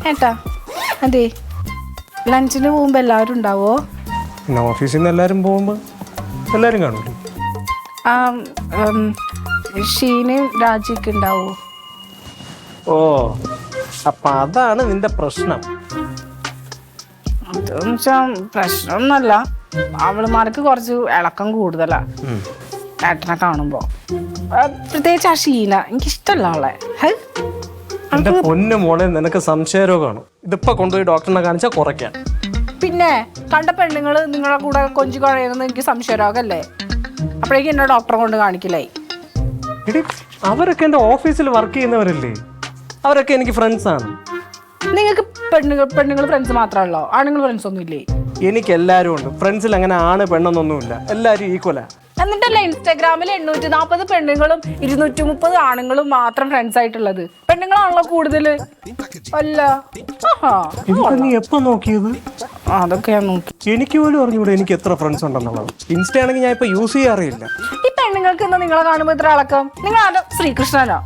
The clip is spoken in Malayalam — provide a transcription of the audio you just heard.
ഏട്ടാ അതെ ലഞ്ചിന് പോകുമ്പോ എല്ലാവരും ഉണ്ടാവോ? പിന്നെ ഓഫീസിൽ നിന്ന് എല്ലാവരും പോകുമ്പോൾ എല്ലാവരും കാണൂല്ലേ? ഷീനയും രാജിക്ക് ഉണ്ടാവോ? ഓ അപ്പൊ അതാണ് നിന്റെ പ്രശ്നം. അതെന്ന് വെച്ചാ പ്രശ്നമൊന്നുമല്ല, അവളുമാർക്ക് കുറച്ച് ഇളക്കം കൂടുതലാ ഏട്ടനെ കാണുമ്പോ. പ്രത്യേകിച്ച് ആ ഷീന എനിക്കിഷ്ടല്ല അവളെ. എന്റെ പൊന്നു മോളെ, നിനക്ക് സംശയരോഗമാണ്. ഇതിപ്പോ കൊണ്ടുപോയി ഡോക്ടറിനെ കാണിച്ചാൽ കുറയ്ക്കാം. പിന്നെ കണ്ട പെണ്ണുങ്ങള് നിങ്ങളുടെ കൂടെ കൊഞ്ചു കുഴയുന്നത് എനിക്ക് സംശയരോഗല്ലേ? അപ്പോഴേക്കും എന്നെ ഡോക്ടറെ കൊണ്ട് കാണിക്കില്ലായി. എടി അവരൊക്കെ എൻ്റെ ഓഫീസിൽ വർക്ക് ചെയ്യുന്നവരല്ലേ, അവരൊക്കെ എനിക്ക് ഫ്രണ്ട്സ് ആണ്. നിങ്ങൾക്ക് പെണ്ണുങ്ങൾ ഫ്രണ്ട്സ് മാത്രമല്ലോ, ആണുങ്ങൾ ഫ്രണ്ട്സ് ഒന്നും ഇല്ലേ? എനിക്ക് എല്ലാവരും ഉണ്ട് ഫ്രണ്ട്സിൽ. അങ്ങനെ ആണ് പെണ്ണെന്നൊന്നുമില്ല, എല്ലാവരും ഈക്വലാ. എന്നിട്ടല്ലേ ഇൻസ്റ്റാഗ്രാമിൽ 840 പെണ്ണുങ്ങളും 230 ആണുങ്ങളും മാത്രം ഫ്രണ്ട്സ് ആയിട്ടുള്ളത്? പെണ്ണുങ്ങളാണല്ലോ കൂടുതല്. അല്ല നീ എപ്പോ നോക്കിയത്? അതൊക്കെ ഞാൻ നോക്കി. എനിക്ക് പോലും അറിഞ്ഞൂടെ എനിക്ക് എത്ര ഫ്രണ്ട്സ് ഉണ്ടെന്നുള്ളത്. ഇൻസ്റ്റ ആണെങ്കിൽ ഞാൻ ഇപ്പൊ യൂസ് ചെയ്യാറില്ല. ഈ പെണ്ണുങ്ങൾക്ക് എന്താ നിങ്ങളെ കാണുമ്പോ ഇത്ര അളക്കം? നിങ്ങൾ ആരോ ശ്രീകൃഷ്ണനോ?